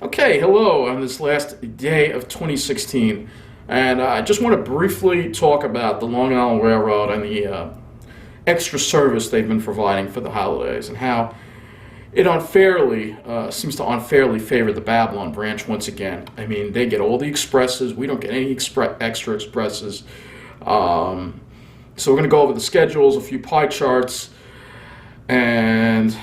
Okay, hello on this last day of 2016. And I just want to briefly talk about the Long Island Railroad and the extra service they've been providing for the holidays and how it unfairly seems to unfairly favor the Babylon branch once again. I mean, they get all the expresses. We don't get any extra expresses. Um, so we're going to go over the schedules, a few pie charts, and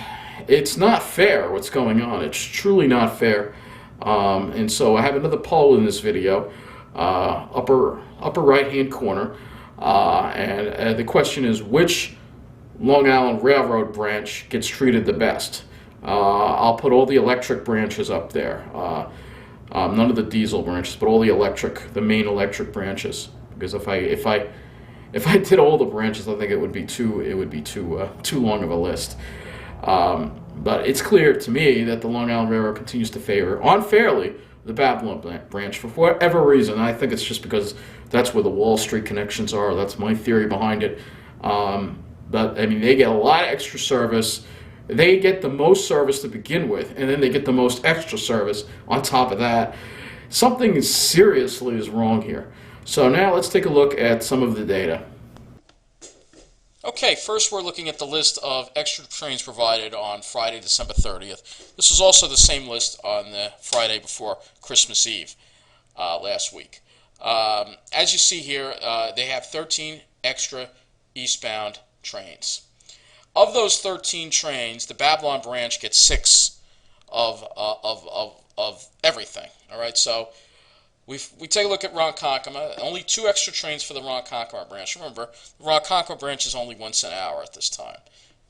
it's not fair what's going on. It's truly not fair. And so I have another poll in this video, upper right hand corner, and the question is which Long Island Railroad branch gets treated the best. I'll put all the electric branches up there. None of the diesel branches, but all the main electric branches. Because if I did all the branches, I think it would be too long of a list. But it's clear to me that the Long Island Railroad continues to favor unfairly the Babylon branch for whatever reason. I think it's just because that's where the Wall Street connections are. That's my theory behind it. But I mean, they get a lot of extra service. They get the most service to begin with, and then they get the most extra service on top of that. Something seriously is wrong here. So now let's take a look at some of the data. Okay, first we're looking at the list of extra trains provided on Friday, December 30th. This is also the same list on the Friday before Christmas Eve last week. As you see here, they have 13 extra eastbound trains. Of those 13 trains, the Babylon branch gets 6 of everything. All right, so we take a look at Ronkonkoma. Only 2 extra trains for the Ronkonkoma branch. Remember, the Ronkonkoma branch is only once an hour at this time.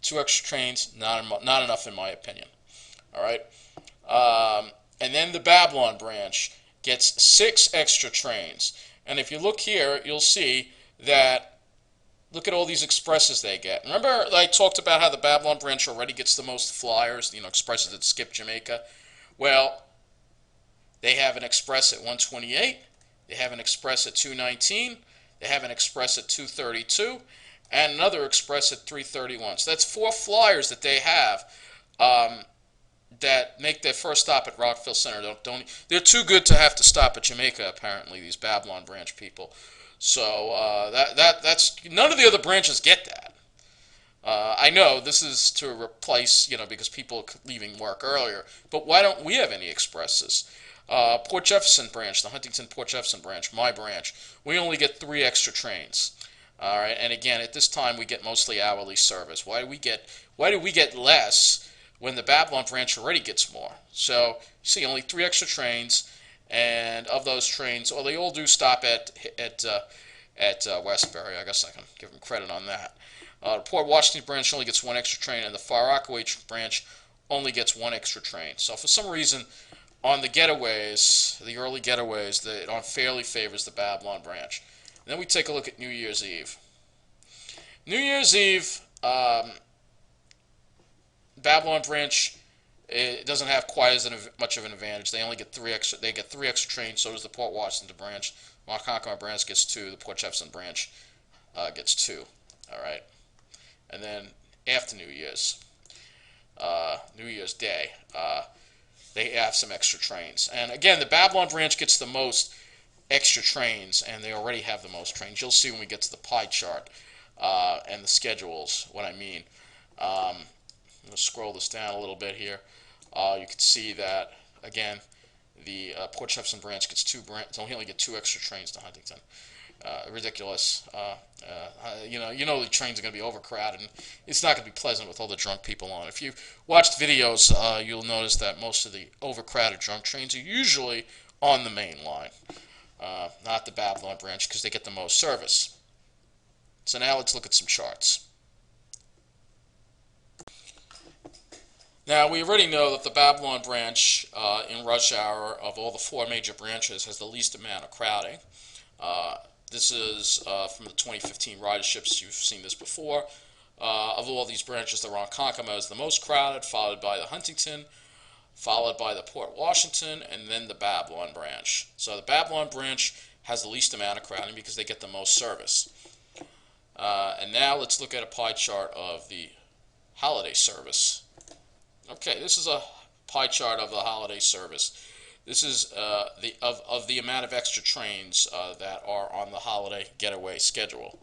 2 extra trains, not enough in my opinion. All right, and then the Babylon branch gets 6 extra trains. And if you look here, you'll see that. Look at all these expresses they get. Remember I talked about how the Babylon branch already gets the most flyers, expresses that skip Jamaica? Well, they have an express at 128, they have an express at 219, they have an express at 232, and another express at 331. So that's 4 flyers that they have that make their first stop at Rockville Center. They're too good to have to stop at Jamaica, apparently, these Babylon branch people. So that's none of the other branches get that. I know this is to replace, because people are leaving work earlier. But why don't we have any expresses? Port Jefferson branch, the Huntington Port Jefferson branch, my branch, we only get 3 extra trains. All right, and again, at this time we get mostly hourly service. Why do we get less when the Babylon branch already gets more? So you see, only 3 extra trains. And of those trains, they all do stop at Westbury. I guess I can give them credit on that. The Port Washington branch only gets 1 extra train, and the Far Rockaway branch only gets 1 extra train. So for some reason, on the getaways, the early getaways, it unfairly favors the Babylon branch. And then we take a look at New Year's Eve. New Year's Eve, Babylon branch. It doesn't have quite as much of an advantage. They only get 3 extra. They get 3 extra trains. So does the Port Washington branch. Ronkonkoma branch gets 2. The Port Jefferson branch gets 2. All right, and then after New Year's Day, they have some extra trains. And again, the Babylon branch gets the most extra trains, and they already have the most trains. You'll see when we get to the pie chart and the schedules what I mean. I'm going to scroll this down a little bit here. You can see that, again, the Port Jefferson branch gets 2 branches. They only get 2 extra trains to Huntington. Ridiculous. The trains are going to be overcrowded, and it's not going to be pleasant with all the drunk people on. If you've watched videos, you'll notice that most of the overcrowded drunk trains are usually on the main line, not the Babylon branch, because they get the most service. So now let's look at some charts. Now, we already know that the Babylon branch in rush hour of all the 4 major branches has the least amount of crowding. This is from the 2015 riderships. You've seen this before. Of all these branches, the Ronkonkoma is the most crowded, followed by the Huntington, followed by the Port Washington, and then the Babylon branch. So the Babylon branch has the least amount of crowding because they get the most service. And now let's look at a pie chart of the holiday service. Okay, this is a pie chart of the holiday service. This is the amount of extra trains that are on the holiday getaway schedule.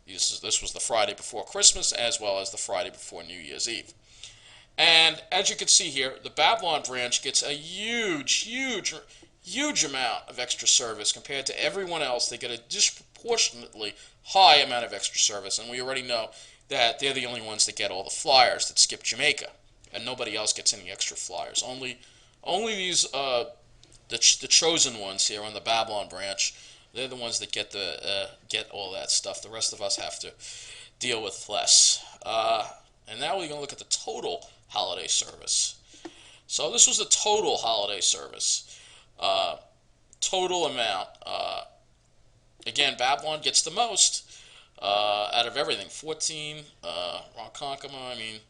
This was the Friday before Christmas as well as the Friday before New Year's Eve. And as you can see here, the Babylon branch gets a huge amount of extra service compared to everyone else. They get a disproportionately high amount of extra service, and we already know that they're the only ones that get all the flyers that skip Jamaica, and nobody else gets any extra flyers. Only these the chosen ones here on the Babylon branch. They're the ones that get all that stuff. The rest of us have to deal with less. And now we're going to look at the total holiday service. So this was the total holiday service. Total amount. Again, Babylon gets the most out of everything. 14. Ronkonkoma. I mean,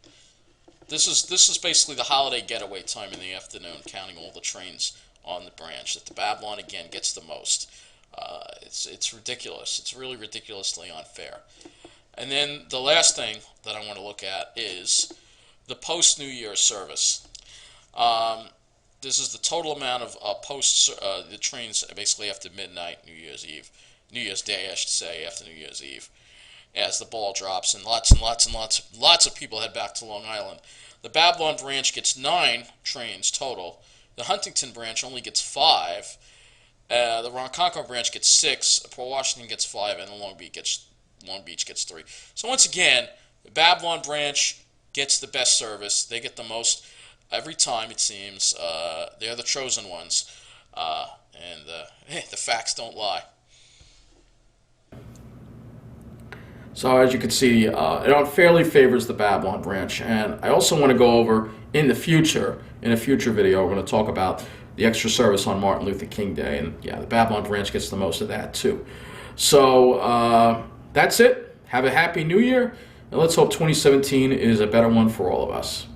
this is basically the holiday getaway time in the afternoon, counting all the trains on the branch. That the Babylon again gets the most. It's ridiculous. It's really ridiculously unfair. And then the last thing that I want to look at is the post-New Year service. This is the total amount of the trains basically after midnight, New Year's Day, I should say, after New Year's Eve, as the ball drops and lots of people head back to Long Island. The Babylon branch gets 9 trains total. The Huntington branch only gets 5. The Ronkonkoma branch gets 6. Port Washington gets 5, and Long Beach gets 3. So once again, the Babylon branch gets the best service. They get the most every time, it seems. They're the chosen ones. And the facts don't lie. So as you can see, it unfairly favors the Babylon branch. And I also want to go over in a future video, we're going to talk about the extra service on Martin Luther King Day. And yeah, the Babylon branch gets the most of that too. So that's it. Have a happy new year. And let's hope 2017 is a better one for all of us.